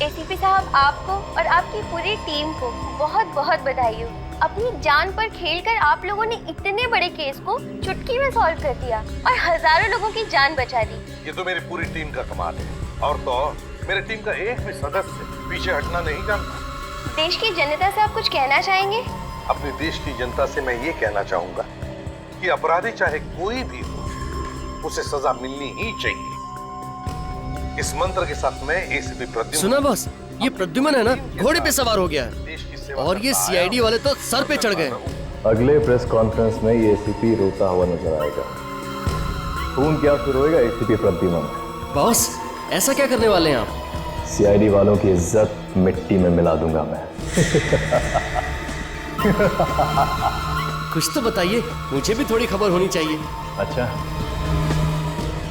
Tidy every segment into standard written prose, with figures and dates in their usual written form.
ACP साहब, आपको और आपकी पूरी टीम को बहुत बहुत बधाई हो। अपनी जान पर खेलकर आप लोगों ने इतने बड़े केस को चुटकी में सॉल्व कर दिया और हजारों लोगों की जान बचा दी। ये तो मेरी पूरी टीम का कमाल है, और तो और मेरी टीम का एक भी सदस्य पीछे हटना नहीं जानता। देश की जनता से आप कुछ कहना चाहेंगे? अपने देश की जनता से मैं ये कहना चाहूंगा कि अपराधी चाहे कोई भी हो, उसे सजा मिलनी ही चाहिए। इस मंत्र के साथ मैं एसीपी प्रद्युम्न। सुना बॉस, ये प्रद्युम्न है ना, घोड़े पे सवार हो गया है और ये सीआईडी वाले तो सर पे चढ़ गए। अगले प्रेस कॉन्फ्रेंस में ये एसीपी रोता हुआ नजर आएगा। खून क्या शुरू होएगा एसीपी प्रद्युम्न। बॉस, ऐसा क्या करने वाले हैं आप? सीआईडी वालों की इज्जत मिट्टी में मिला दूंगा मैं। कुछ तो बताइए, मुझे भी थोड़ी खबर होनी चाहिए। अच्छा,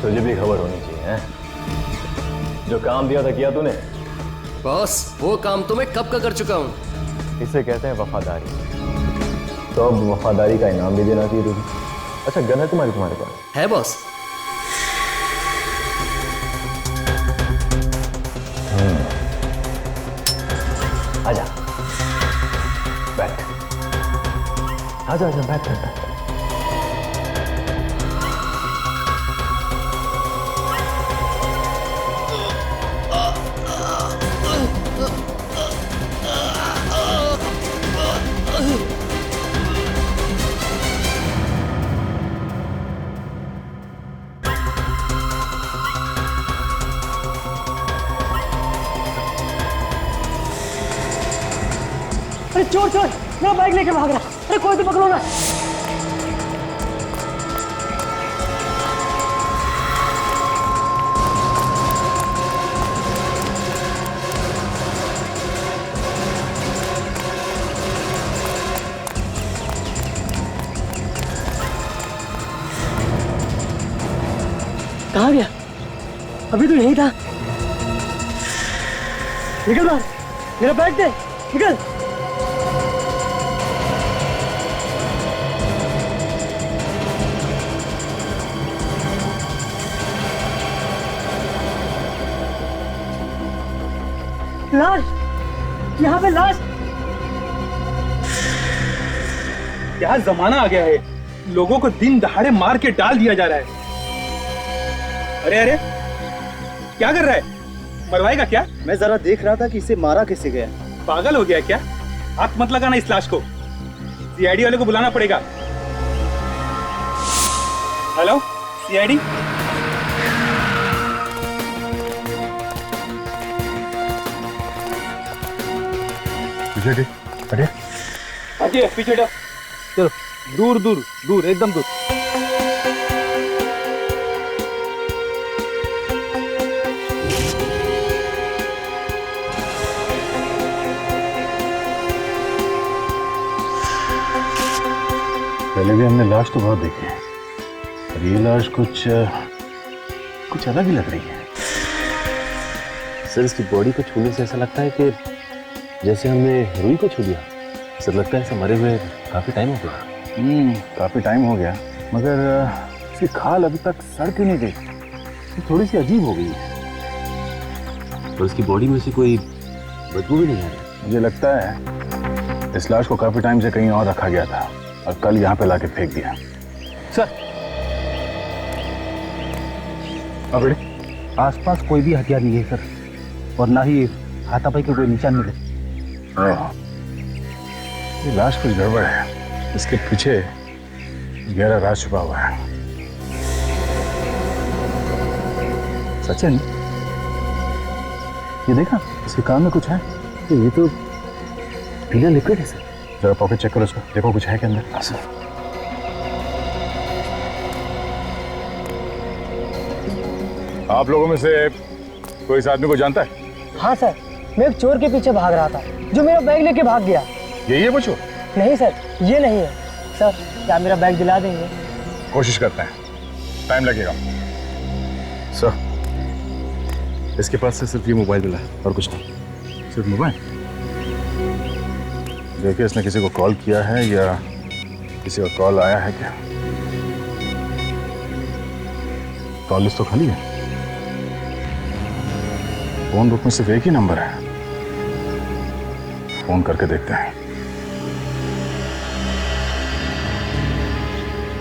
तुझे भी खबर होनी चाहिए हैं? जो काम दिया था किया तूने? बॉस, वो काम तो मैं कब का कर चुका हूँ। इसे कहते हैं वफादारी। तो अब वफादारी का इनाम भी देना चाहिए तुझे। अच्छा, गन है तुम्हारे पास? है बॉस। आजा, बैठ। आजा बैठ। अरे चोर चोर, मेरा बाइक लेके भाग रहा। अरे कोई तो पकड़ो ना। कहाँ गया? अभी तो यही था। निकल बाहर, मेरा बैग दे, निकल। लाश, यहाँ पे लाश। क्या जमाना आ गया है, लोगों को दिन दहाड़े मार के डाल दिया जा रहा है। अरे अरे, क्या कर रहा है? मरवाएगा क्या? मैं जरा देख रहा था कि इसे मारा कैसे गया। पागल हो गया क्या? हाथ मत लगाना इस लाश को, सीआईडी वाले को बुलाना पड़ेगा। हेलो सीआईडी, पीछे अरे हटिए, पीछे हटो। चलो, दूर दूर दूर, एकदम दूर। पहले भी हमने लाश तो बहुत देखी है, पर ये लाश कुछ अलग ही लग रही है। सर, इसकी बॉडी को छूने से ऐसा लगता है कि जैसे हमने रूही को छू लिया। सर, लगता है ऐसा मरे हुए काफी टाइम हो गया। काफी टाइम हो गया, मगर इसकी खाल अभी तक सड़ क्यों नहीं गई? ये थोड़ी सी अजीब हो गई है। और इसकी बॉडी में से कोई बदबू भी नहीं आ रही। मुझे लगता है इस लाश को काफी टाइम से कहीं और रखा गया था और कल यहाँ पे लाके फेंक दिया। सर, अब आसपास कोई भी हथियार नहीं है सर, और ना ही हाथापाई के कोई निशान मिले। ये लाश कुछ गड़बड़ है, इसके पीछे गहरा राज छुपा हुआ है। सचिन, ये देखा, इसके कान में कुछ है। ये तो पीला लिक्विड है सर। जरा पॉकेट चेक करो इसको, देखो कुछ है के अंदर। सर, आप लोगों में से कोई इस आदमी को जानता है? हाँ सर, मैं एक चोर के पीछे भाग रहा था जो मेरा बैग लेके भाग गया। यही है वो चोर? नहीं सर, ये नहीं है। सर, क्या मेरा बैग दिला देंगे? कोशिश करते हैं, टाइम लगेगा। सर, इसके पास से सिर्फ ये मोबाइल मिला है और कुछ नहीं। सिर्फ मोबाइल? देखिए, इसने किसी को कॉल किया है या किसी का कॉल आया है क्या? कॉल लिस्ट तो खाली है। फोन बुक में सिर्फ एक ही नंबर है, फोन करके देखते हैं।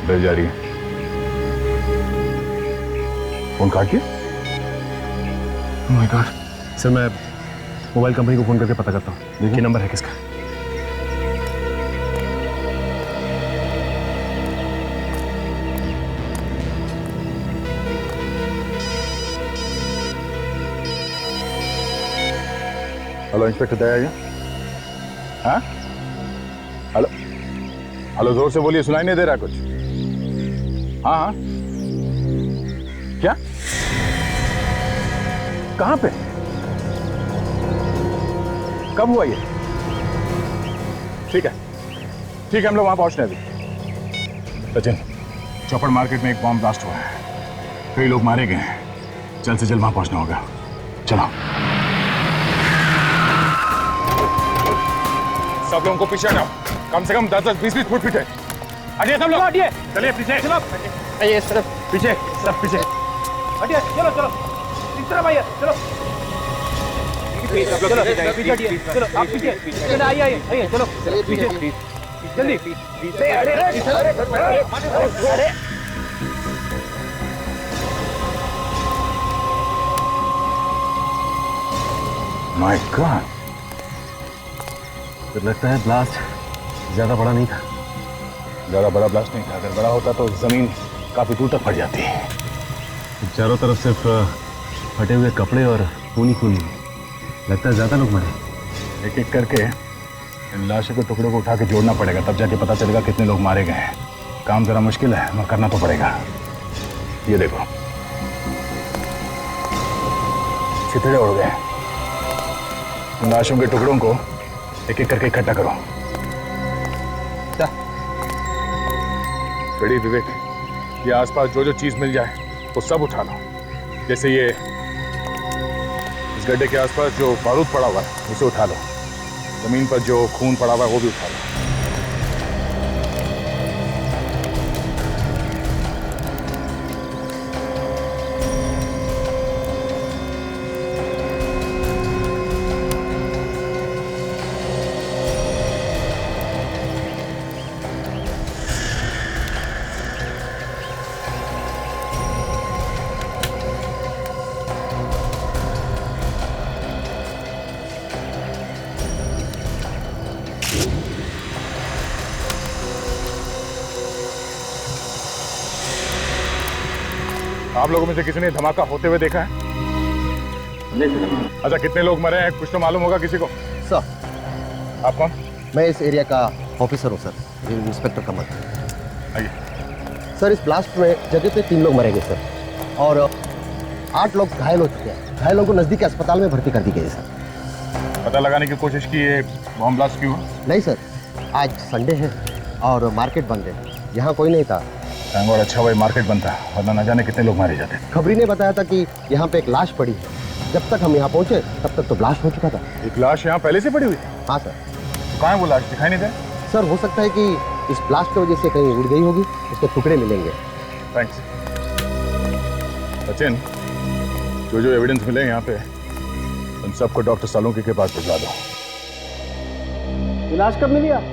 बेल जा रही है, फोन काटिए। Oh my god. सर मैं मोबाइल कंपनी को फोन करके पता करता हूँ कि नंबर है किसका। हेलो इंस्पेक्टर दया, हाँ हेलो हेलो, जोर से बोलिए, सुनाई नहीं दे रहा कुछ। हाँ हाँ, क्या, कहाँ पे, कब हुआ ये? ठीक है हम लोग वहां पहुंचने अभी। सचिन, चौपड़ मार्केट में एक बॉम्ब ब्लास्ट हुआ है, कई लोग मारे गए हैं, जल्द से जल्द वहां पहुंचना होगा। चलो सब लोगों को पीछे हटाओ, कम से कम 10-20 फुट पीछे हटिए सब लोग, हटिए, चलिए पीछे, चलो आइए सर, पीछे सब पीछे हटिए, चलो चलो इस तरफ आइए, चलो चलो पीछे हटिए, चलो आप पीछे, चलो आइए आइए आइए, चलो पीछे जल्दी पीछे, अरे माय गॉड, तो लगता है ब्लास्ट ज्यादा बड़ा नहीं था। ज्यादा बड़ा ब्लास्ट नहीं था, अगर बड़ा होता तो जमीन काफी दूर तक फट जाती है। चारों तरफ सिर्फ फटे हुए कपड़े और खून ही खून। लगता है ज्यादा लोग मरे। एक एक करके इन लाशों के टुकड़ों को उठा के जोड़ना पड़ेगा, तब जाके पता चलेगा कितने लोग मारे गए हैं। काम जरा मुश्किल है, मगर करना तो पड़ेगा। ये देखो छितड़े उड़ गए, इन लाशों के टुकड़ों को एक एक करके इकट्ठा करो। रेडी विवेक, ये आसपास जो जो चीज मिल जाए वो सब उठा लो। जैसे ये इस गड्ढे के आसपास जो बारूद पड़ा हुआ है उसे उठा लो, जमीन पर जो खून पड़ा हुआ है वो भी उठा लो। आप लोगों में से किसी ने धमाका होते हुए देखा है? नहीं। अच्छा, कितने लोग मरे हैं कुछ तो मालूम होगा किसी को? सर, आप कौन? मैं इस एरिया का ऑफिसर हूँ सर, इंस्पेक्टर कमल। आइए। सर, इस ब्लास्ट में जगह पे 3 लोग मरेंगे सर, और 8 लोग घायल हो चुके हैं। घायलों को नजदीकी अस्पताल में भर्ती कर दी गई है सर। पता लगाने की कोशिश की ये बॉम्ब ब्लास्ट क्यों हुआ? नहीं सर, आज संडे है और मार्केट बंद है, यहाँ कोई नहीं था। और अच्छा भाई मार्केट बंद था, वरना न जाने कितने लोग मारे जाते। खबरी ने बताया था कि यहाँ पे एक लाश पड़ी है। जब तक हम यहाँ पहुँचे तब तक तो ब्लास्ट हो चुका था। एक लाश यहाँ पहले से पड़ी हुई? हाँ सर। तो कहाँ है वो लाश, दिखाई नहीं दे? सर, हो सकता है कि इस ब्लास्ट की वजह से कहीं उड़ गई होगी, उसके टुकड़े मिलेंगे। थैंक्स। सचिन, जो जो एविडेंस मिले यहाँ पे उन सबको डॉक्टर सालुंकी के पास भिजवा दो। इलाज कब मिली आप?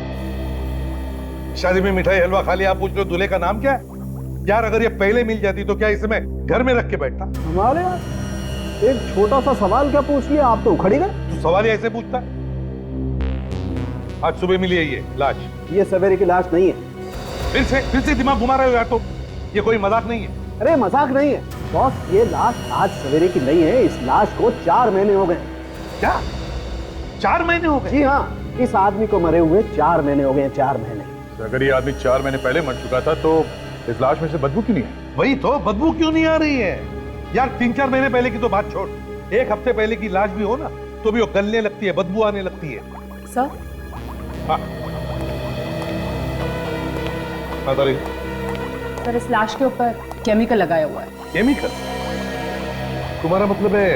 शादी में मिठाई हलवा खा लिया, आप पूछ लो दूल्हे का नाम क्या है? यार, अगर ये पहले मिल जाती तो क्या इसमें घर में रख के बैठता? हमारे यार एक छोटा सा सवाल क्या पूछ लिया, आप तो उखड़ी गए। तू सवाल ही ऐसे पूछता? आज सुबह मिली है ये लाश। ये सवेरे की लाश नहीं है। फिर से दिमाग घुमा रहे हो यार, तो ये कोई मजाक नहीं है। अरे मजाक नहीं है बॉस, ये लाश आज सवेरे की नहीं है। इस लाश को 4 महीने हो गए। क्या 4 महीने हो गए? जी हाँ, इस आदमी को मरे हुए 4 महीने हो गए। 4 महीने। अगर ये आदमी 4 महीने पहले मर चुका था तो इस लाश में से बदबू क्यों नहीं है? वही तो, बदबू क्यों नहीं आ रही है यार? 3-4 महीने पहले की तो बात छोड़, 1 हफ्ते पहले की लाश भी हो ना तो भी वो गलने लगती है, बदबू आने लगती है। सर? हाँ सर, इस लाश के ऊपर केमिकल लगाया हुआ है। केमिकल? तुम्हारा मतलब है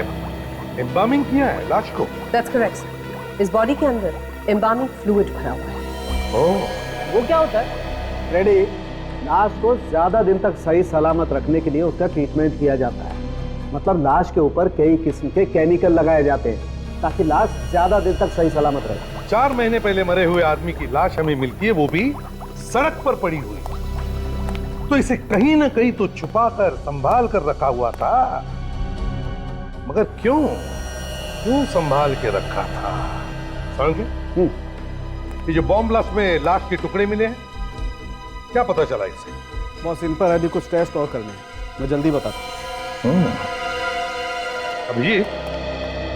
एम्बामिंग किया है लाश को? That's correct, sir. इस बॉडी के अंदर एम्बामिंग फ्लूइड भरा हुआ है। ओह, वो क्या होता है? रेडी, लाश को ज्यादा दिन तक सही सलामत रखने के लिए उसका ट्रीटमेंट किया जाता है। मतलब लाश के ऊपर कई किस्म के केमिकल लगाए जाते हैं ताकि लाश ज्यादा देर तक सही सलामत रहे। 4 महीने पहले मरे हुए आदमी की लाश हमें मिलती है, वो भी सड़क पर पड़ी हुई। तो इसे कहीं ना कहीं तो छुपा कर संभाल कर रखा हुआ था, मगर क्यों संभाल के रखा था? समझे? ये जो बॉम्ब ब्लास्ट में लाश के टुकड़े मिले हैं, क्या पता चला इससे? बॉस, इन पर अभी कुछ टेस्ट और करने हैं, मैं जल्दी बताता हूँ। अभी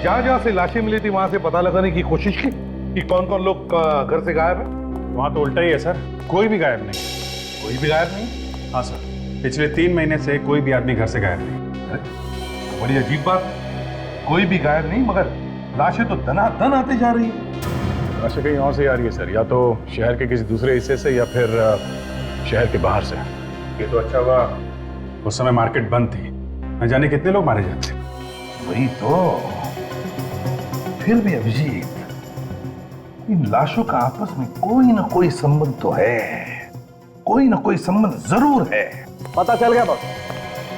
जहां से लाशें मिली थी वहां से पता लगाने की कोशिश की कि कौन कौन लोग घर से गायब है? वहां तो उल्टा ही है सर, कोई भी गायब नहीं। कोई भी गायब नहीं? हाँ सर, पिछले 3 महीने से कोई भी आदमी घर से गायब नहीं। अरे बड़ी अजीब बात, कोई भी गायब नहीं मगर लाशें तो दनादन आते जा रही है। लाशें कहीं और से आ रही है सर, या तो शहर के किसी दूसरे हिस्से से या फिर शहर के बाहर से। ये तो अच्छा हुआ उस समय मार्केट बंद थी, न जाने कितने लोग मारे जाते। वही तो। फिर भी अभिजीत, इन लाशों का आपस में कोई ना कोई संबंध तो है, कोई ना कोई संबंध जरूर है। पता चल गया बॉस,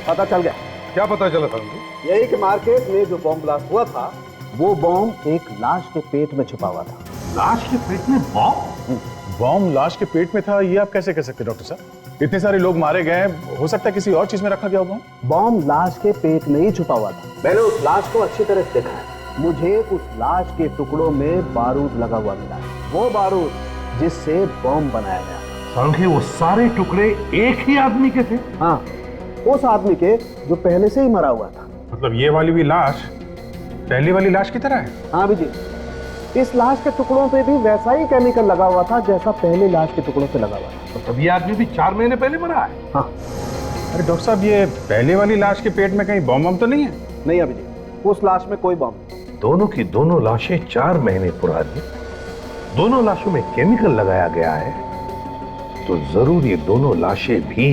पता चल गया। क्या पता चला था? यही कि मार्केट में जो बॉम्ब ब्लास्ट हुआ था, वो बॉम्ब एक लाश के पेट में छुपा हुआ था। लाश के पेट में बॉम्ब? बॉम्ब लाश के पेट में था, ये आप कैसे कह सकते डॉक्टर साहब? इतने सारे लोग मारे गए, हो सकता है किसी और चीज में रखा गया हो। बॉम्ब लाश के पेट में ही छुपा हुआ था। मैंने उस लाश को अच्छी तरह से देखा है। मुझे उस लाश के टुकड़ों में बारूद लगा हुआ मिला है, वो बारूद जिससे बॉम्ब बनाया गया। सांखे, वो सारे टुकड़े एक ही आदमी के थे? हाँ, उस आदमी के जो पहले से ही मरा हुआ था। मतलब ये वाली भी लाश पहली वाली लाश की तरह है? हाँ जी, इस लाश के टुकड़ों पे भी वैसा ही केमिकल लगा हुआ था जैसा पहले लाश के टुकड़ों पे लगा हुआ था। तो ये आदमी भी 4 महीने पहले मरा है? हाँ। अरे डॉक्टर साहब, ये पहले वाली लाश के पेट में कहीं बॉम्ब तो नहीं है? नहीं अभिजीत, उस लाश में कोई बॉम्ब नहीं। दोनों की दोनों लाशें 4 महीने पुरानी, दोनों लाशों में केमिकल लगाया गया है, तो जरूर ये दोनों लाशें भी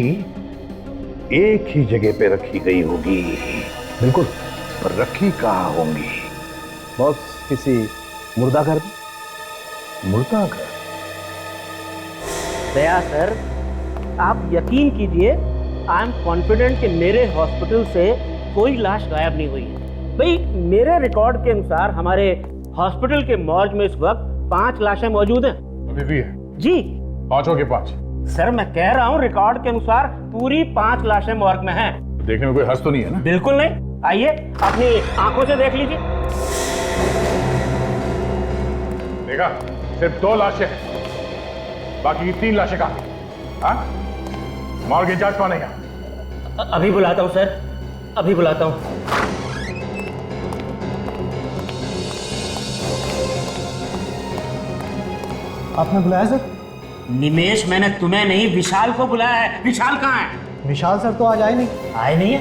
एक ही जगह पे रखी गई होगी। बिल्कुल। पर रखी कहाँ होंगी? बॉस, किसी मुर्दाघर में। मुर्दाघर? दया सर, आप यकीन कीजिए, आई एम कॉन्फिडेंट कि मेरे हॉस्पिटल से कोई लाश गायब नहीं हुई है। भाई, मेरे रिकॉर्ड के अनुसार हमारे हॉस्पिटल के मॉर्ग में इस वक्त 5 लाशें मौजूद हैं। अभी भी है? जी। 5 हो गए 5? सर, मैं कह रहा हूँ रिकॉर्ड के अनुसार पूरी 5 लाशें मॉर्ग में हैं। देखने में कोई हर्ष तो नहीं है ना? बिल्कुल नहीं। आइए, अपनी आंखों से देख लीजिए। देखा, सिर्फ 2 लाशें हैं, बाकी की 3 लाशें कहाँ? हाँ? मॉर्ग इंचार्ज कौन है? अभी बुलाता हूँ सर, अभी बुलाता हूँ। आपने बुलाया सर? निमेश, मैंने तुम्हें नहीं, विशाल को बुलाया है। विशाल कहाँ है? विशाल सर तो आज आए नहीं। आए नहीं है?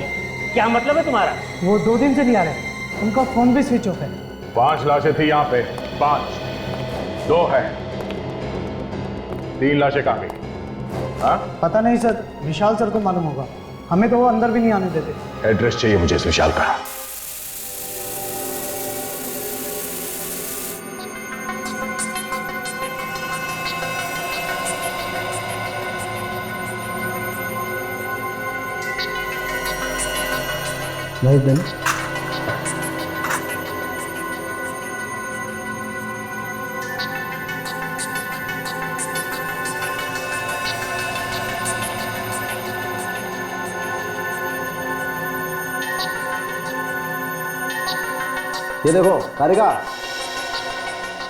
क्या मतलब है तुम्हारा? वो 2 दिन से नहीं आ रहे, उनका फोन भी स्विच ऑफ है। 5 लाशें थी यहाँ पे, 5, 2 है, 3 लाशें कहाँ गई? हाँ? पता नहीं सर, विशाल सर को मालूम होगा, हमें तो वो अंदर भी नहीं आने देते। एड्रेस चाहिए मुझे इस विशाल का। नहीं दिन ये देखो कारिका,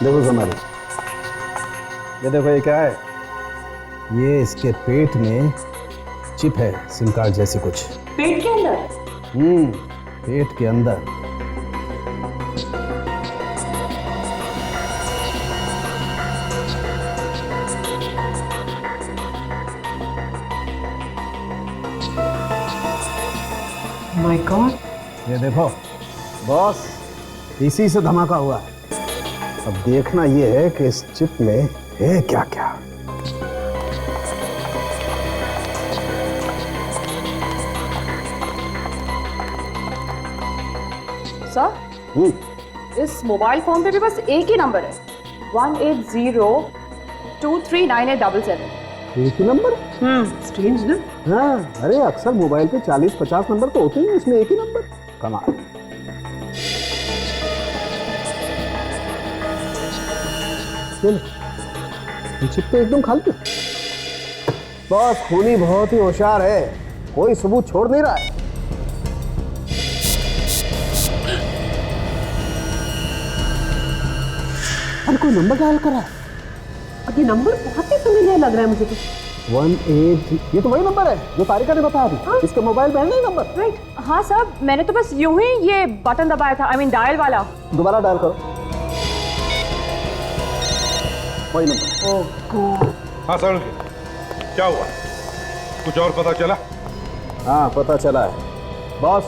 देखो हमारे, ये देखो ये क्या है? ये इसके पेट में चिप है, सिम कार्ड जैसी कुछ। पेट के अंदर? पेट के अंदर। My God. ये देखो बॉस, इसी से धमाका हुआ है। अब देखना ये है कि इस चिप में है क्या क्या। सर, इस मोबाइल फोन पे भी बस एक ही नंबर है, 180239877। एक ही नंबर? स्ट्रेंज ना? हाँ, अरे अक्सर मोबाइल पे 40-50 नंबर तो होते हैं, इसमें एक ही नंबर। कमाल। ये चिप तो एकदम खाली है। बॉस खूनी बहुत ही होशियार है, कोई सबूत छोड़ नहीं रहा है। अरे कोई नंबर डायल करा है। ये नंबर बहुत ही फेमिलियर लग रहा है मुझे तो। 183, ये तो वही नंबर है जो तारिका ने बताया था। इसके मोबाइल में है नहीं नंबर। राइट, हाँ सर, मैंने तो बस यूं ही ये बटन दबाया था, आई मीन डायल वाला। दोबारा डायल करो, वही नंबर। हाँ सर, क्या हुआ? कुछ और पता चला? हाँ पता चला है बॉस,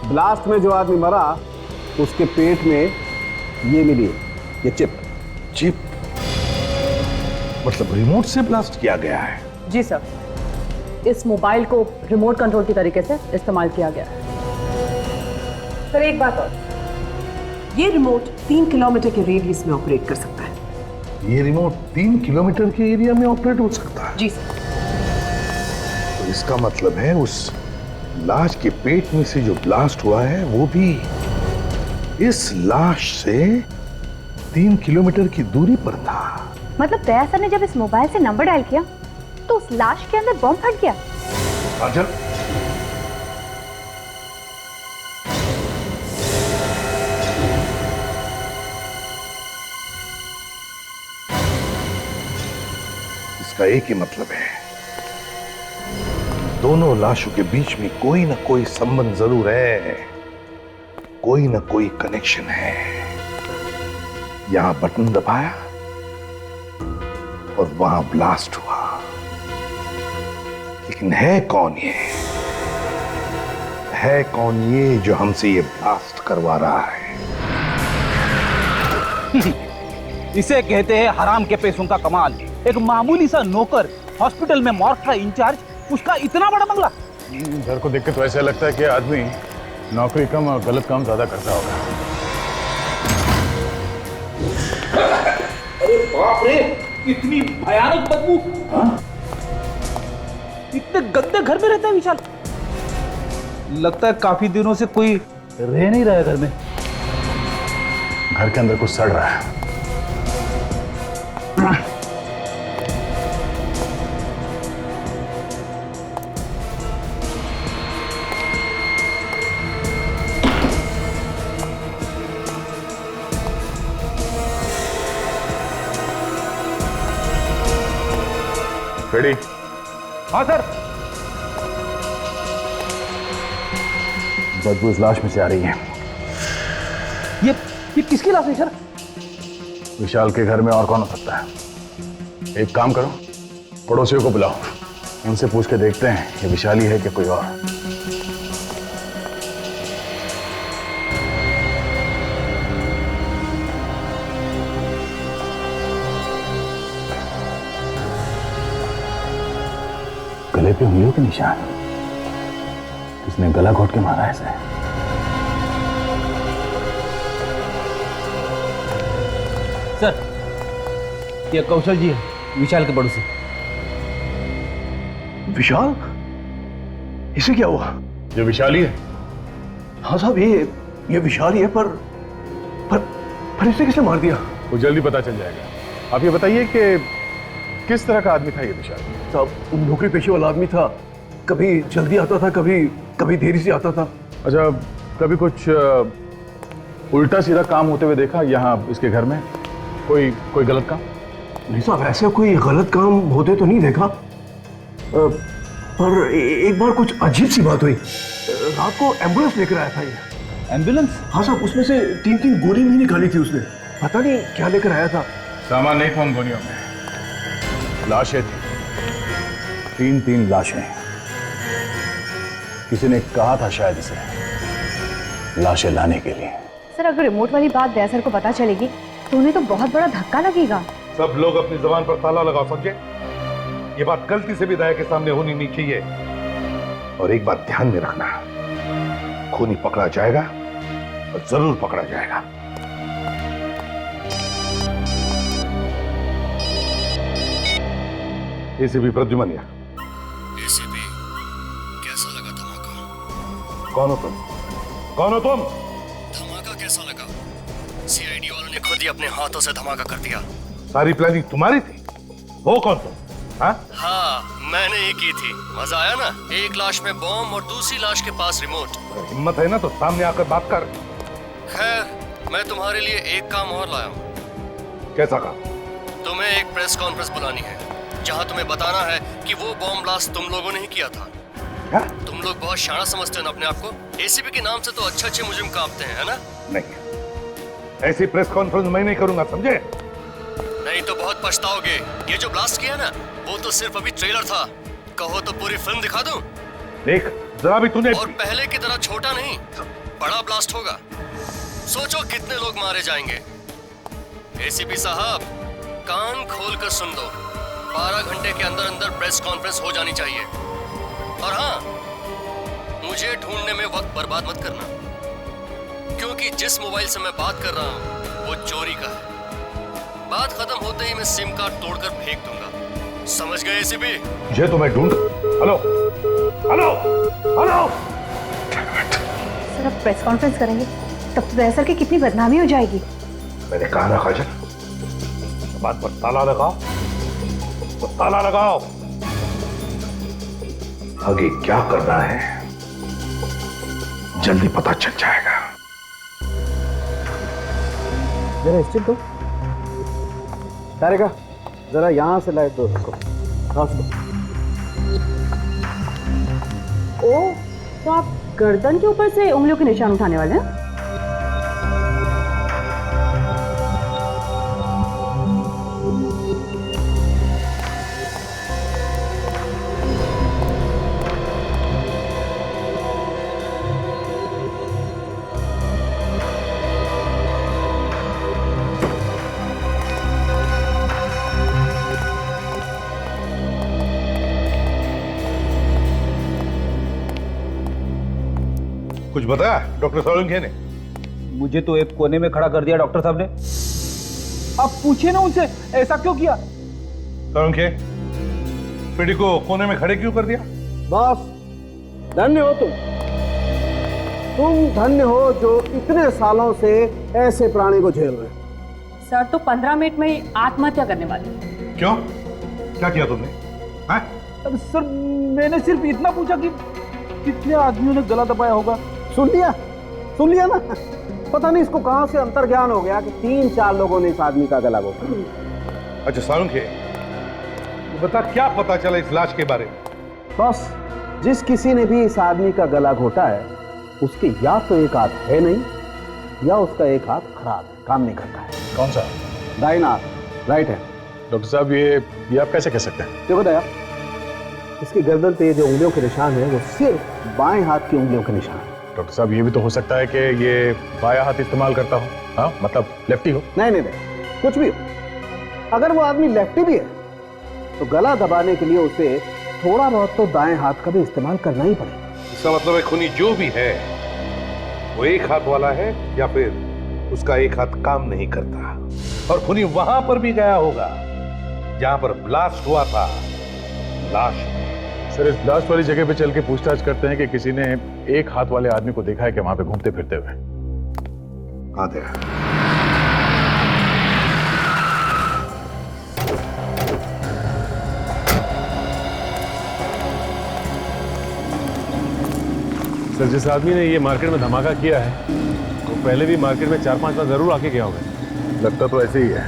ब्लास्ट में जो आदमी मरा उसके पेट में ये मिली है, ये चिप। चिप मतलब रिमोट से ब्लास्ट किया गया है? जी सर, इस मोबाइल को रिमोट कंट्रोल की तरीके से इस्तेमाल किया गया है। सर एक बात और, ये रिमोट 3 किलोमीटर के रेडियस में ऑपरेट कर सकता है। ये रिमोट 3 किलोमीटर के एरिया में ऑपरेट हो सकता है? जी सर। तो इसका मतलब है उस लाश के पेट में से जो ब्लास्ट हुआ है वो भी इस लाश से 3 किलोमीटर की दूरी पर था। मतलब दया सर ने जब इस मोबाइल से नंबर डायल किया तो उस लाश के अंदर बम फट गया। काजल, इसका एक ही मतलब है, दोनों लाशों के बीच में कोई ना कोई संबंध जरूर है, कोई ना कोई कनेक्शन है। यहां बटन दबाया और वहां ब्लास्ट हुआ, लेकिन है कौन ये? है कौन ये जो हमसे ये ब्लास्ट करवा रहा है? इसे कहते हैं हराम के पैसों का कमाल। एक मामूली सा नौकर हॉस्पिटल में मॉर्ग का इंचार्ज, उसका इतना बड़ा बंगला। सर को देख के तो ऐसा लगता है कि आदमी नौकरी कम और गलत काम ज्यादा करता होगा। अरे बाप रे, इतनी भयानक बदबू। इतने गंदे घर में रहता है विशाल। लगता है काफी दिनों से कोई रह नहीं रहा है घर में। घर के अंदर कुछ सड़ रहा है। रेडी? हाँ सर। बदबू इस लाश में से आ रही है। ये किसकी लाश है सर? विशाल के घर में और कौन हो सकता है? एक काम करो, पड़ोसियों को बुलाओ, उनसे पूछ के देखते हैं ये विशाल ही है कि कोई और। गले पे उंगलियों के निशान, किसने गला घोट के मारा ऐसे? सर, ये कौशल जी है, विशाल के पड़ोसी। विशाल? इसे क्या हुआ? ये विशाल ही है। हाँ साहब, ये विशाल ही है, पर इसे किसने मार दिया? वो जल्दी पता चल जाएगा। आप ये बताइए कि किस तरह का आदमी था ये विशाल? साहब, नौकरी पेशे वाला आदमी था, कभी जल्दी आता था, कभी देरी से आता था। अच्छा, कभी कुछ उल्टा सीधा काम होते हुए देखा यहाँ इसके घर में? कोई गलत काम? नहीं साहब, ऐसा कोई गलत काम होते तो नहीं देखा, पर एक बार कुछ अजीब सी बात हुई। रात को एम्बुलेंस लेकर आया था ये। एम्बुलेंस? हाँ साहब, उसमें से 3 गोली भी निकाली थी उसने, पता नहीं क्या लेकर आया था। सामान नहीं था उन गोलियों में, लाशें थी। 3 लाशें। किसी ने कहा था शायद इसे लाशें लाने के लिए। सर अगर रिमोट वाली बात दया सर को पता चलेगी तो उन्हें तो बहुत बड़ा धक्का लगेगा। सब लोग अपनी जबान पर ताला लगाओ, समझे? ये बात गलती से भी दया के सामने होनी नहीं चाहिए। और एक बात ध्यान में रखना, खूनी पकड़ा जाएगा और जरूर पकड़ा जाएगा। एसीपी प्रद्युमन। एसीपी, कैसा लगा धमाका? कौन हो तुम? कौन हो तुम? धमाका कैसा लगा? सीआईडी वालों ने खुद ही अपने हाथों से धमाका कर दिया। सारी प्लानिंग तुम्हारी थी? हो कौन तुम? हाँ, मैंने ही की थी। मजा आया ना? एक लाश में बॉम्ब और दूसरी लाश के पास रिमोट। हिम्मत है ना तो सामने आकर बात कर। खैर, मैं तुम्हारे लिए एक काम और लाया हूँ। कैसा काम? तुम्हें एक प्रेस कॉन्फ्रेंस बुलानी है, जहाँ तुम्हें बताना है कि वो बॉम्ब ब्लास्ट तुम लोगों ने ही किया था। क्या? तुम लोग बहुत शाना समझते हो ना अपने आप को। एसीपी के नाम से तो अच्छे मुजरिम कांपते हैं, है ना? नहीं, ऐसी प्रेस कॉन्फ्रेंस मैं नहीं करूंगा, समझे? नहीं तो बहुत पछताओगे। ये जो ब्लास्ट किया ना, वो तो सिर्फ अभी ट्रेलर था। कहो तो पूरी फिल्म दिखा दूं? देख, जरा भी तूने। और पहले की तरह छोटा नहीं, बड़ा ब्लास्ट होगा। सोचो कितने लोग मारे जाएंगे। एसीपी साहब, कान खोल कर सुन लो। 12 घंटे के अंदर अंदर प्रेस कॉन्फ्रेंस हो जानी चाहिए। और हाँ, मुझे ढूंढने में वक्त बर्बाद मत करना, क्योंकि जिस मोबाइल से मैं बात कर रहा हूँ वो चोरी का है। बात खत्म होते ही मैं सिम कार्ड तोड़कर फेंक दूंगा। समझ गए एसीपी? ये तो मैं ढूंढ। Hello hello hello. सर, अब प्रेस कॉन्फ्रेंस करेंगे तब तो दया सर की कितनी बदनामी हो जाएगी। मैंने कहा ना काजल, बात पर ताला लगाओ, तो ताला लगाओ। आगे क्या करना है जल्दी पता चल जाएगा। जरा स्टिक दो। तारिका, जरा यहाँ से लाइट दो उसको। ओ, तो आप गर्दन के ऊपर से उंगलियों के निशान उठाने वाले हैं? कुछ बताया डॉक्टर सोलंकी ने? मुझे तो एक कोने में खड़ा कर दिया डॉक्टर साहब ने। आप पूछिए ना उनसे, ऐसा क्यों किया? सोलंकी, पीढ़ी को कोने में खड़े क्यों कर दिया? बॉस, धन्य हो तुम धन्य हो जो इतने सालों से ऐसे प्राणी को झेल रहे हो। सर तो 15 मिनट में ही आत्महत्या करने वाले। क्यों? क्या किया तुमने? अब सर, मैंने सिर्फ इतना पूछा कि कितने आदमियों ने गला दबाया होगा। सुन लिया ना। पता नहीं इसको कहां से अंतर्ज्ञान हो गया कि 3-4 लोगों ने इस आदमी का गला घोटा। अच्छा सोलंकी, बता क्या पता चला इस लाश के बारे में? बस, जिस किसी ने भी इस आदमी का गला घोटा है उसके या तो एक हाथ है नहीं या उसका एक हाथ खराब है, काम नहीं करता है। कौन सा? दाहिना हाथ, राइट है। डॉक्टर साहब, ये आप कैसे कह सकते हैं? देखो दया, इसकी गर्दन पे जो उंगलियों के निशान है वो सिर्फ बाएं हाथ की उंगलियों के निशान है। डॉक्टर साहब, ये भी तो हो सकता है कि ये बाया हाथ इस्तेमाल करता हो। हाँ, मतलब लेफ्टी हो। नहीं, कुछ भी हो। अगर वो आदमी लेफ्टी भी है तो गला दबाने के लिए उसे थोड़ा बहुत तो दाएं हाथ का भी इस्तेमाल करना ही पड़ेगा। इसका मतलब है खूनी जो भी है वो एक हाथ वाला है या फिर उसका एक हाथ काम नहीं करता। और खूनी वहां पर भी गया होगा जहां पर ब्लास्ट हुआ था, लाश। सर, इस ब्लास्ट वाली जगह पे चल के पूछताछ करते हैं कि किसी ने एक हाथ वाले आदमी को देखा है कि वहां पे घूमते फिरते हुए। आते हैं। सर, जिस आदमी ने ये मार्केट में धमाका किया है वो पहले भी मार्केट में 4-5 बार जरूर आके गया होगा। लगता तो ऐसे ही है।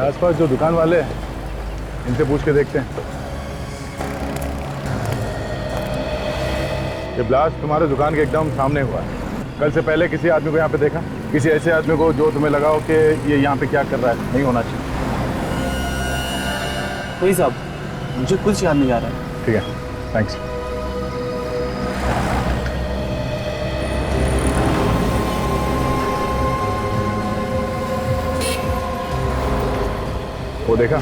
आसपास जो दुकान वाले हैं इनसे पूछ के देखते हैं। ये ब्लास्ट तुम्हारे दुकान के एकदम सामने हुआ है। कल से पहले किसी आदमी को यहाँ पे देखा? किसी ऐसे आदमी को जो तुम्हें लगा हो कि ये यहाँ पे क्या कर रहा है? नहीं होना चाहिए। वही साहब, मुझे कुछ याद नहीं आ रहा है। ठीक है, थैंक्स। वो देखा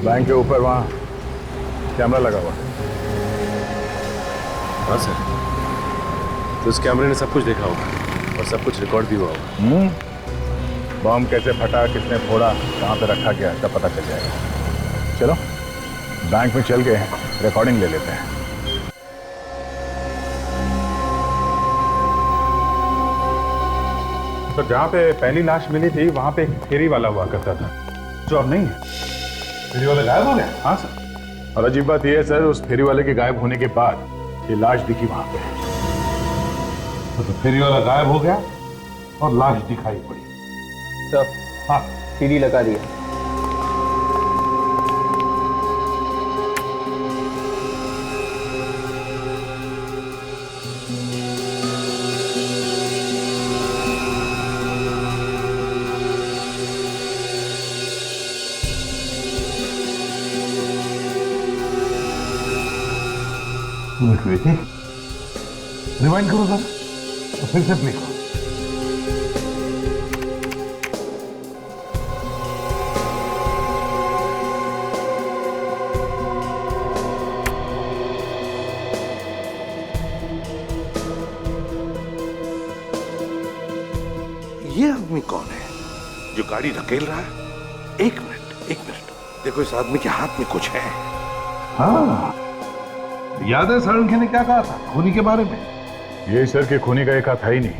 बैंक के ऊपर वहाँ कैमरा लगा हुआ। हाँ सर, तो उस कैमरे ने सब कुछ देखा होगा और सब कुछ रिकॉर्ड भी हुआ होगा। बम कैसे फटा, किसने फोड़ा, कहाँ पे रखा गया, सब पता चल जाएगा। चलो बैंक में चल गए हैं, रिकॉर्डिंग ले लेते हैं। तो जहाँ पे पहली लाश मिली थी वहां पे एक फेरी वाला हुआ करता था, जो अब नहीं है। फेरी वाला गायब हो गया? हाँ सर। और अजीब बात यह है सर, उस फेरी वाले के गायब होने के बाद ये लाश दिखी वहां पे। तो फेरी वाला गायब हो गया और लाश दिखाई पड़ी। सर, हाँ, सीडी लगा दिया। बेटे, रिवाइंड करो सर, तो फिर से प्ले करो। ये आदमी कौन है जो गाड़ी धकेल रहा है? एक मिनट, देखो इस आदमी के हाथ में कुछ है। हाँ, याद है सारंगी ने क्या कहा था खूनी के बारे में? ये सर के खूनी का एक हाथ है ही नहीं,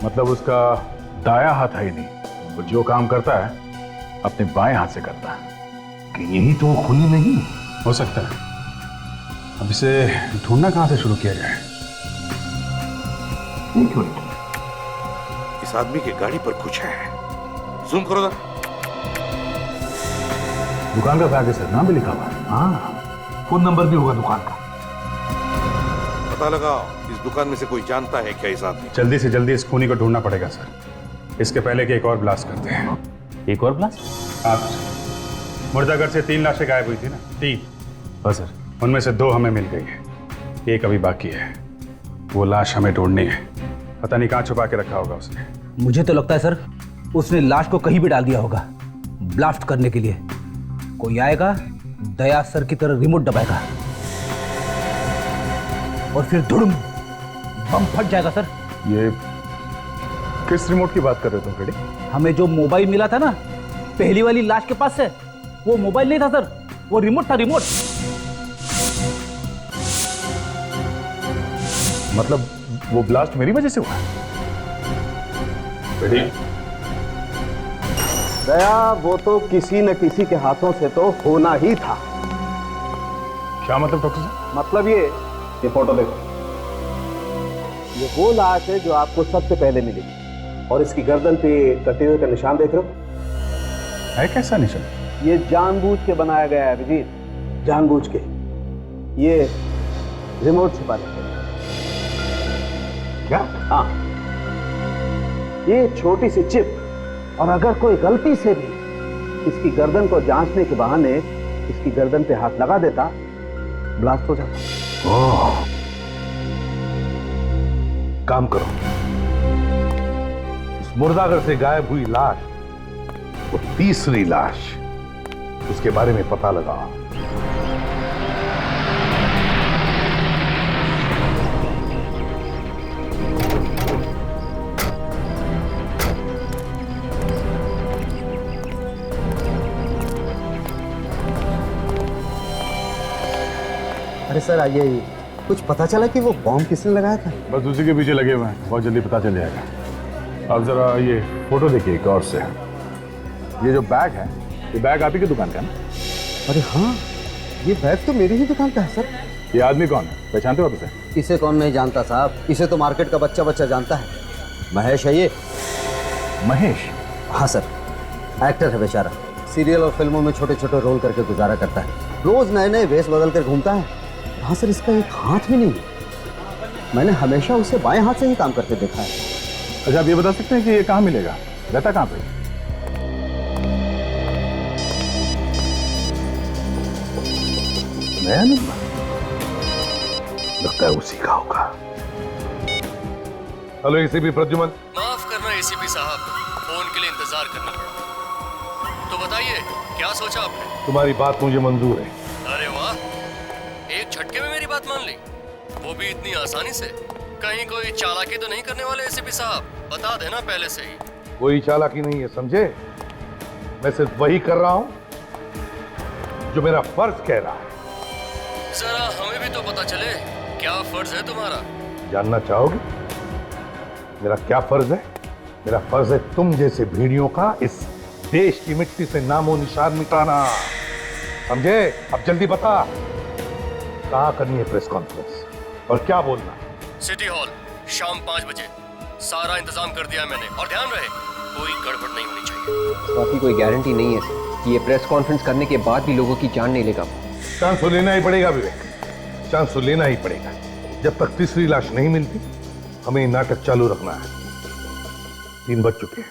मतलब उसका दाया हाथ है ही नहीं। वो जो काम करता है अपने बाएं हाथ से करता है। कि यही तो वो खूनी नहीं हो सकता है। अब इसे ढूंढना कहां से शुरू किया जाए? एक मिनट, इस आदमी की गाड़ी पर कुछ है। जूम करो जरा। दुकान का बैग है सर, नाम भी लिखा हुआ है। हाँ, फोन नंबर भी होगा दुकान का। पता लगाओ इस दुकान में से कोई जानता है क्या इस आदमी? जल्दी से जल्दी इस खूनी को ढूंढना पड़ेगा सर। इसके पहले कि एक और ब्लास्ट करते हैं। एक और ब्लास्ट? आप मुर्दागढ़ से 3 लाशें गायब हुई थी ना? 3। हाँ सर। उनमें से 2 हमें मिल गई है, एक अभी बाकी है। वो लाश हमें ढूंढनी है। पता नहीं कहाँ छुपा के रखा होगा उसने। मुझे तो लगता है सर उसने लाश को कहीं भी डाल दिया होगा ब्लास्ट करने के लिए। कोई आएगा, दया सर की तरह रिमोट दबाएगा और फिर धुड़ुम बम फट जाएगा सर। ये किस रिमोट की बात कर रहे हो तुम फ्रेडी? हमें जो मोबाइल मिला था ना पहली वाली लाश के पास से, वो मोबाइल नहीं था सर, वो रिमोट था, रिमोट। मतलब वो ब्लास्ट मेरी वजह से हुआ? फ्रेडी, दया वो तो किसी न किसी के हाथों से तो होना ही था। क्या मतलब डॉक्टर साहब? मतलब ये फोटो देखो, ये वो लाश है जो आपको सबसे पहले मिली और इसकी गर्दन पे कटे हुए का निशान देख रहे हो? है कैसा निशान? ये जानबूझ के बनाया गया है अभिजीत, जानबूझ के। ये रिमोट छिपा रखा है। क्या? हाँ, ये छोटी सी चिप, और अगर कोई गलती से भी इसकी गर्दन को जांचने के बहाने इसकी गर्दन पे हाथ लगा देता, ब्लास्ट हो जाता। ओह, काम करो, इस मुर्दागढ़ से गायब हुई लाश, वो तीसरी लाश, उसके बारे में पता लगाओ। अरे सर आइए, कुछ पता चला कि वो बॉम्ब किसने लगाया था? बस उसी के पीछे लगे हुए हैं, बहुत जल्दी पता चल जाएगा। अब जरा ये फोटो देखिए गौर से। ये जो बैग है, ये बैग आप ही की दुकान का है ना? अरे हाँ, ये बैग तो मेरी ही दुकान का है सर। ये आदमी कौन है, पहचानते हो आप इसे? इसे कौन नहीं जानता साहब, इसे तो मार्केट का बच्चा बच्चा जानता है। महेश है ये। महेश? हाँ सर, एक्टर है बेचारा, सीरियल और फिल्मों में छोटे छोटे रोल करके गुजारा करता है। रोज नए नए वेश बदल कर घूमता है। हाँ सर, इसका एक हाथ भी नहीं है। मैंने हमेशा उसे बाएं हाथ से ही काम करते देखा है। अच्छा, आप ये बता सकते हैं कि ये कहाँ मिलेगा, रहता कहाँ पे? नया नंबर लगता है उसी का होगा। Hello ACP Pradyuman. माफ करना एसीपी साहब, फोन के लिए इंतजार करना पड़ा। तो बताइए क्या सोचा आपने? तुम्हारी बात मुझे मंजूर है। अरे वाह, एक झटके में मेरी बात मान ली, वो भी इतनी आसानी से। कहीं कोई चालाकी तो नहीं करने वाले एसीपी साहब? बता देना पहले से ही। कोई चालाकी नहीं है, समझे? मैं सिर्फ वही कर रहा हूं जो मेरा फर्ज कह रहा है। जरा हमें भी तो पता चले क्या फर्ज है तुम्हारा। जानना चाहोगे मेरा क्या फर्ज है? मेरा फर्ज है तुम जैसे भेड़ियों का इस देश की मिट्टी से नामो निशान मिटाना। समझे? अब जल्दी बता, कहाँ करनी है प्रेस कॉन्फ्रेंस और क्या बोलना? सिटी हॉल शाम 5 बजे। सारा इंतजाम कर दिया मैंने, और ध्यान रहे कोई गड़बड़ नहीं होनी चाहिए। बाकी कोई गारंटी नहीं है कि ये प्रेस कॉन्फ्रेंस करने के बाद भी लोगों की जान नहीं लेगा। चांस तो लेना ही पड़ेगा विवेक, चांस तो लेना ही पड़ेगा। जब तक तीसरी लाश नहीं मिलती हमें ये नाटक चालू रखना है। 3 बज चुके हैं,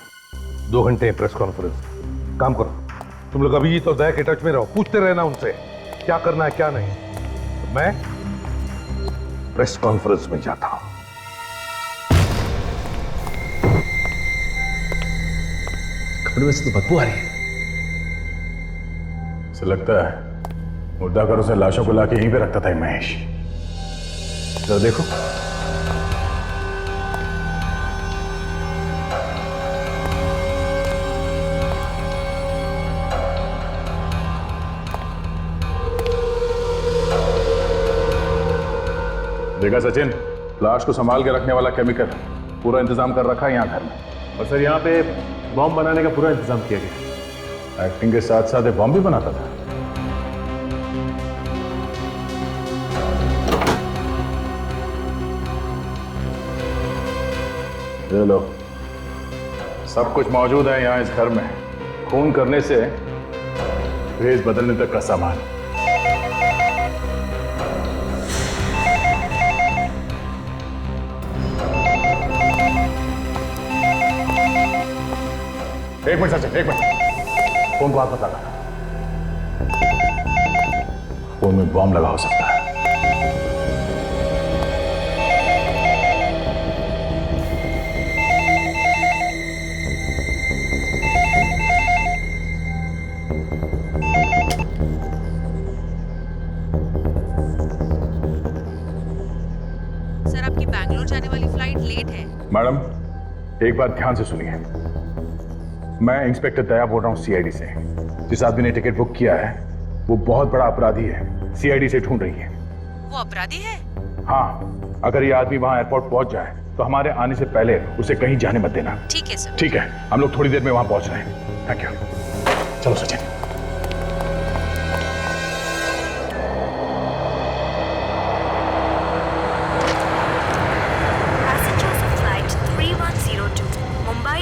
2 घंटे प्रेस कॉन्फ्रेंस। काम करो तुम लोग, अभिजीत और दया के टच में रहो, पूछते रहना उनसे क्या करना है क्या नहीं। तो मैं प्रेस कॉन्फ्रेंस में जाता हूं। कमरे में से तो बदबू आ रही है। ऐसा लगता है मुर्दा घरों से लाशों को लाके यहीं पे रखता था ये महेश। जरा देखो। देखा सचिन, लाश को संभाल के रखने वाला केमिकल पूरा इंतजाम कर रखा है यहाँ घर में। और सर यहाँ पे बॉम्ब बनाने का पूरा इंतजाम किया गया। एक्टिंग के साथ साथ बॉम्ब भी बनाता था। ये लो, सब कुछ मौजूद है यहाँ इस घर में। खून करने से भेष बदलने तक का सामान। एक मिनट सचिन, एक मिनट। फोन को हाथ मत लगा, फोन में बॉम्ब लगा हो सकता है। सर, आपकी बैंगलोर जाने वाली फ्लाइट लेट है। मैडम, एक बात ध्यान से सुनिए। मैं इंस्पेक्टर दया बोल रहा हूँ सीआईडी से। जिस आदमी ने टिकट बुक किया है वो बहुत बड़ा अपराधी है, सीआईडी से ढूंढ रही है। वो अपराधी है? हाँ, अगर ये आदमी वहां एयरपोर्ट पहुंच जाए तो हमारे आने से पहले उसे कहीं जाने मत देना। ठीक है सर। ठीक है, हम लोग थोड़ी देर में वहां पहुंच रहे हैं। Thank you. चलो Sachin.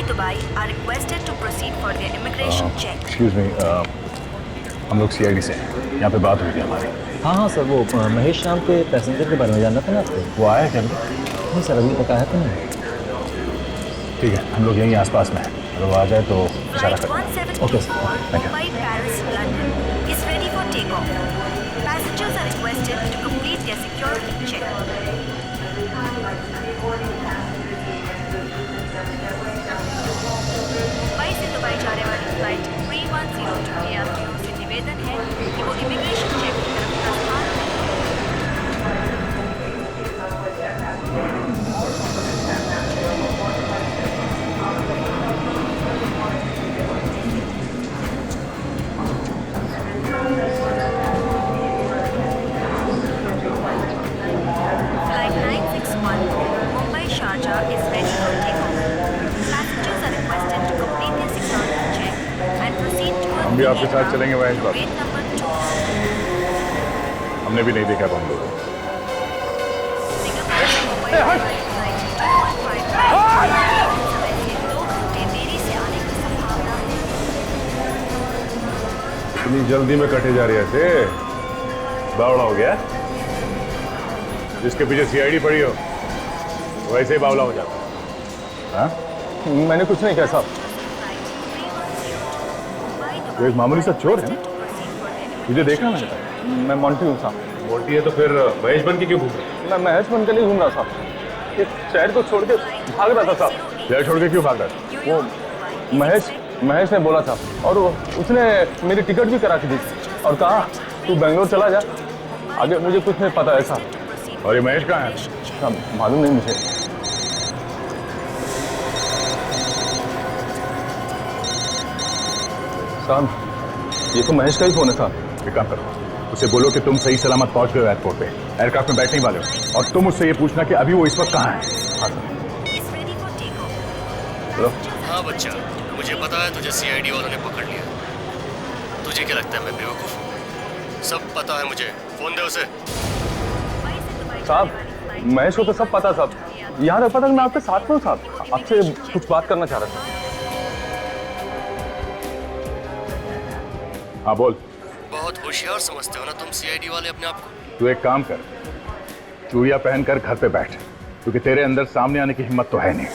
Dubai are requested to proceed for their immigration check. Excuse me, हम लोग सीआईडी से हैं। यहाँ पे बात हुई थी हमारी। हाँ हाँ सर, वो महेश नाम के पैसेंजर के बारे में जानना था ना आपको। वो आया क्या? नहीं सर, अभी तक आया तो नहीं। ठीक है, हम लोग यहीं आसपास में हैं। अगर वो आ जाए तो इशारा करें। Okay sir, thank you. Mumbai, Paris, London is ready for takeoff. Passengers are requested to complete their security check. Mumbai से दुबई जाने वाली फ्लाइट 3102 के यात्रियों से निवेदन है कि वो इमिग्रेशन चेक की तरफ प्रस्थान Flight 961 Mumbai Sharjah is ready for takeoff. Passengers are requested to complete their security check and proceed towards हम भी आपके साथ चलेंगे महेश बाबू। gate number 2. हमने भी नहीं देखा बम लोग। Singapore से मुंबई वाली फ्लाइट 215 समय से 2 घंटे देरी से आने की संभावना है। इतनी जल्दी में कटे जा रही है ऐसे? बावड़ा हो गया? जिसके पीछे सीआईडी पड़ी हो वैसे ही बावला हो जाता। हाँ? मैंने कुछ नहीं कहा साहब। वो एक मामूली सा चोर है ना, मुझे देखा मैंने। मैं मोंटी हूँ साहब। मोटी है तो फिर महेश बन के क्यों घूम रहे? मैं महेश बन के नहीं घूम रहा साहब, इस शहर को छोड़ के भाग रहा था साहब। शहर छोड़ के क्यों भाग रहा था? वो महेश ने बोला था और उसने मेरी टिकट भी करा के दी और कहा तू बेंगलोर चला जा, आगे मुझे कुछ नहीं पता है साहब। और ये महेश कहाँ है? साहब मालूम नहीं मुझे। साहब ये तो महेश का ही फोन है साहब। एक काम करो, उसे बोलो कि तुम सही सलामत पहुंच गए हो एयरपोर्ट पे, एयरक्राफ्ट में बैठने वाले हो, और तुम उससे ये पूछना कि अभी वो इस वक्त कहाँ है। हाँ सर। हाँ बच्चा, मुझे पता है तुझे सीआईडी वालों ने पकड़ लिया। तुझे क्या लगता है मैं बेवकूफ हूँ? सब पता है मुझे। फोन दे उसे। साहब, महेश को तो सब पता साहब। यहाँ तक पता मैं आपके साथ में हूँ साहब। आपसे कुछ बात करना चाह रहा था। हाँ बोल। बहुत होशियार समझते हो ना तुम सीआईडी वाले अपने आप को। तू एक काम कर, चूड़िया पहनकर घर पे बैठ, क्योंकि तेरे अंदर सामने आने की हिम्मत तो है नहीं।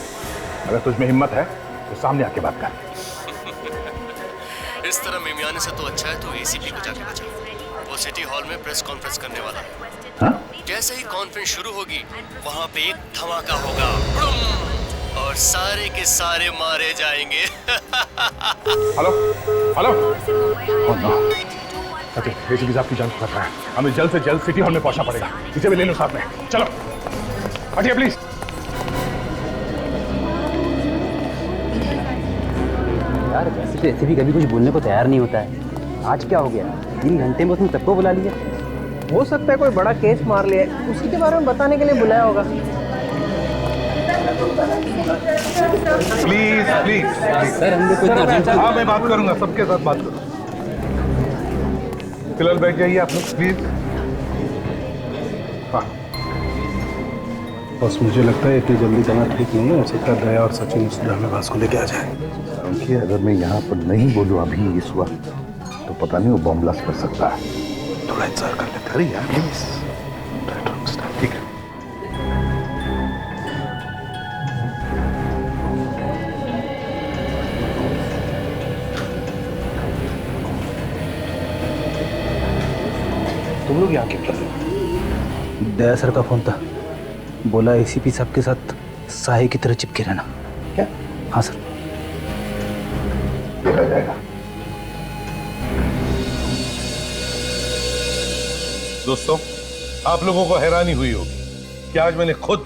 अगर तुझमें हिम्मत है तो सामने आके बात कर। इस तरह मिमियाने से तो अच्छा है तो एसीपी को जाके बचा। वो सिटी हॉल में प्रेस कॉन्फ्रेंस करने वाला है। हाँ? जैसे ही कॉन्फ्रेंस शुरू होगी वहाँ पे एक धमाका होगा और सारे के सारे मारे जाएंगे। Hello hello. Oh no. अच्छा, एसीपी साहब की जान को खतरा है। हमें जल्द से जल्द सिटी हॉल में पहुंचना पड़ेगा। इसे भी ले लो साथ में। चलो हटिए प्लीज। यार वैसे तो ऐसे भी कभी कुछ बोलने को तैयार नहीं होता है। आज क्या हो गया? 3 घंटे में उसने सबको बुला लिया। हो सकता है कोई बड़ा केस मार लिया है, उसी के बारे में बताने के लिए बुलाया होगा। प्लीज प्लीज सर हम लोग को हाँ मैं बात करूंगा, सबके साथ बात करूंगा। फिलहाल बैठ जाइए आप लोग प्लीज। हाँ बस मुझे लगता है इतनी जल्दी जाना ठीक नहीं है। हो सकता है दया और सचिन उस ड्रामेबाज को लेके आ जाए। क्योंकि अगर मैं यहाँ पर नहीं बोलूँ अभी इस वक्त तो पता नहीं वो बॉम्ब ब्लास्ट कर सकता है। थोड़ा इंतजार कर लेते हैं। अरे यार प्लीज। ठीक है। तुम लोग यहाँ क्यों कर रहे हो? दया सर का फोन था, बोला एसीपी साहब के साथ साहे की तरह चिपके रहना। क्या? हाँ सर। देखा जाएगा। दोस्तों, आप लोगों को हैरानी हुई होगी कि आज मैंने खुद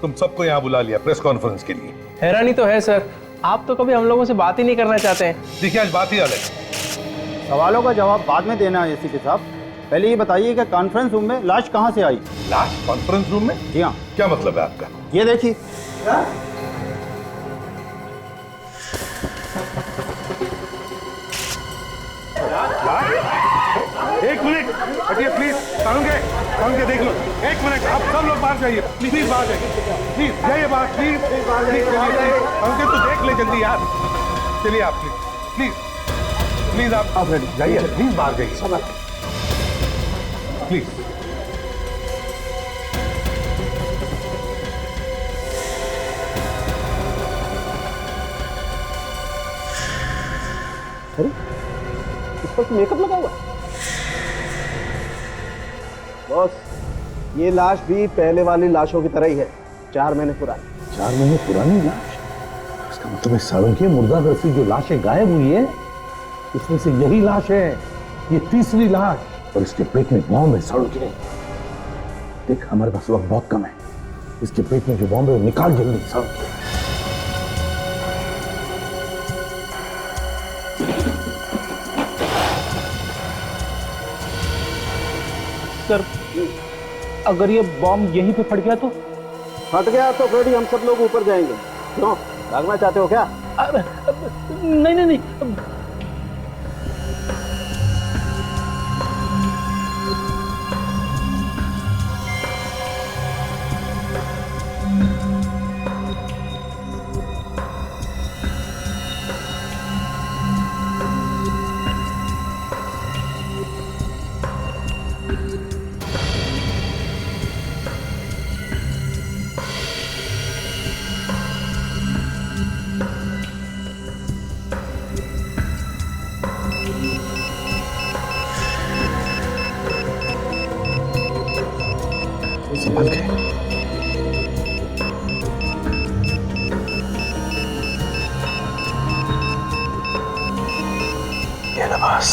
तुम सबको यहाँ बुला लिया प्रेस कॉन्फ्रेंस के लिए। हैरानी तो है सर, आप तो कभी हम लोगों से बात ही नहीं करना चाहते हैं। देखिए आज बात ही अलग है। सवालों का जवाब बाद में देना है एसीपी साहब। पहले ये बताइए कि कॉन्फ्रेंस रूम में लाश कहाँ से आई? लाश कॉन्फ्रेंस रूम में? जी हाँ। क्या मतलब है आपका? ये देखिए। एक मिनट हटिए प्लीज। कानून के देख लो। एक मिनट, आप सब लोग बाहर जाइए प्लीज। बाहर जाइए प्लीज। जाइए बाहर प्लीज। कानून के तो देख ले जल्दी यार। चलिए आप प्लीज प्लीज आप जाइए प्लीज। बाहर जाइए प्लीज। अरे इस पर तो मेकअप लगा हुआ है। बॉस, ये लाश भी पहले वाली लाशों की तरह ही है, 4 महीने पुरानी। 4 महीने पुरानी लाश? इसका मतलब इस सालों की मुर्दाघर से जो लाशें गायब हुई है इसमें से यही लाश है। ये तीसरी लाश। और इसके पेट में बॉम्ब है सड़ों के। देख हमारे पास वक्त बहुत कम है। इसके पेट में जो बॉम्ब है वो निकाल जल्दी सड़ों के। सर अगर ये बॉम्ब यहीं पे फट गया तो? फट गया तो फिर हम सब लोग ऊपर जाएंगे। क्यों, भागना चाहते हो क्या? नहीं नहीं नहीं। संभल के। ये लबास।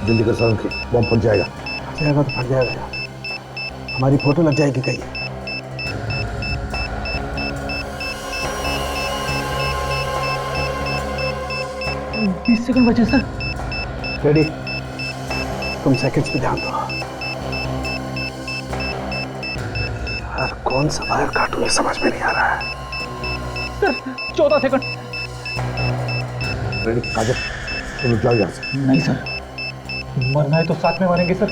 जल्दी कर सारुण की, बॉम्ब फट जाएगा। जाएगा तो फट जाएगा। हमारी फोटो लग जाएगी कहीं। 20 सेकंड बचे सर। रेडी, तुम सेकंड्स पे ध्यान दो। यार कौन सा वायर काटूं ये समझ में नहीं आ रहा है। Sir 14 second. रेडी काजल, तुम लोग जाओ यहाँ से। नहीं सर, मरना है तो साथ में मरेंगे सर।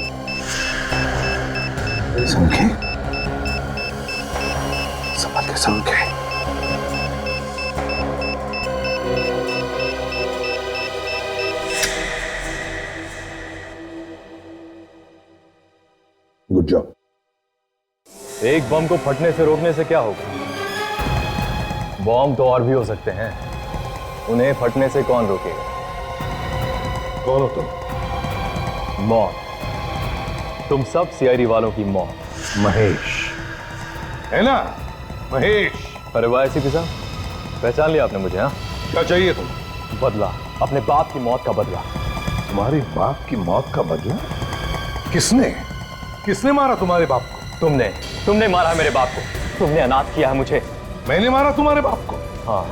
समझे? समझ के समझे। Good job. एक बम को फटने से रोकने से क्या होगा? बम तो और भी हो सकते हैं, उन्हें फटने से कौन रोकेगा? कौन हो तुम? मौत। तुम सब सीआईडी वालों की मौत। महेश है ना? महेश। अरे वाह एसीपी साहब, पहचान लिया आपने मुझे? हाँ, क्या चाहिए तुम? बदला, अपने बाप की मौत का बदला। तुम्हारे बाप की मौत का बदला? किसने किसने मारा तुम्हारे बाप को? तुमने मारा है मेरे बाप को। तुमने अनाथ किया है मुझे। मैंने मारा तुम्हारे बाप को? हाँ,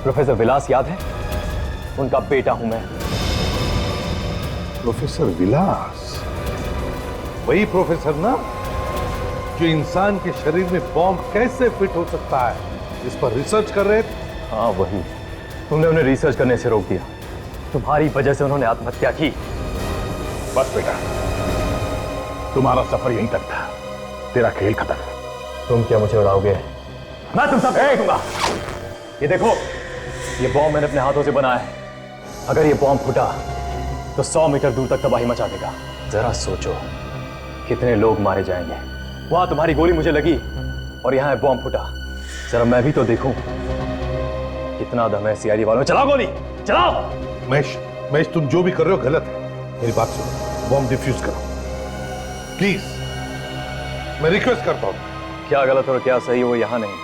प्रोफेसर विलास याद है? उनका बेटा हूं मैं। प्रोफेसर विलास? वही प्रोफेसर ना जो इंसान के शरीर में बॉम्ब कैसे फिट हो सकता है इस पर रिसर्च कर रहे थे? हाँ वही। तुमने उन्हें रिसर्च करने से रोक दिया। तुम्हारी वजह से उन्होंने आत्महत्या की। बस बेटा, तुम्हारा सफर यहीं तक था। तेरा खेल खत्म। तुम क्या मुझे उड़ाओगे? मैं तुम सब दूंगा। ये देखो, ये बॉम्ब मैंने अपने हाथों से बनाया है। अगर ये बॉम्ब फूटा तो 100 मीटर दूर तक तबाही मचा देगा। जरा सोचो कितने लोग मारे जाएंगे। वहां तुम्हारी गोली मुझे लगी और यहाँ बॉम्ब फूटा। जरा मैं भी तो देखूं कितना दम है सीआईडी वालों में। चलाओ गोली, चलाओ। महेश, तुम जो भी कर रहे हो गलत है। मेरी बात सुनो, बॉम्ब डिफ्यूज करो प्लीज। मैं रिक्वेस्ट करता हूं। क्या गलत और क्या सही वो यहां नहीं,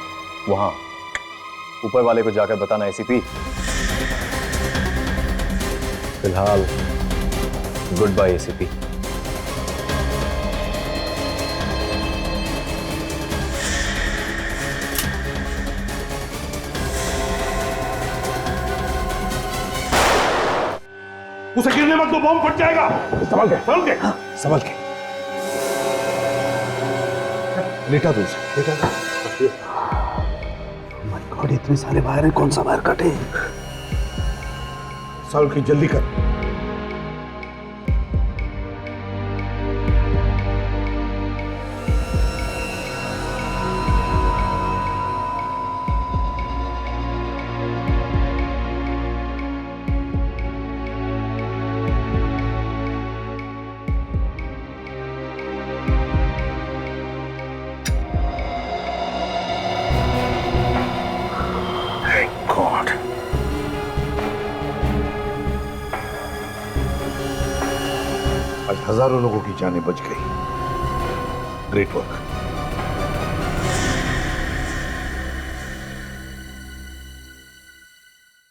वहां ऊपर वाले को जाकर बताना एसीपी। फिलहाल गुड बाय एसीपी। उसे गिरने मत दो, बॉम्ब फट जाएगा। संभल के, संभल के। हाँ, संभल के। लेटा दो उसे, लेटा दो। माय गॉड, इतने सारे वायर हैं, कौन सा वायर काटे? संभल के, जल्दी कर। आज हजारों लोगों की जानें बच गई। Great work.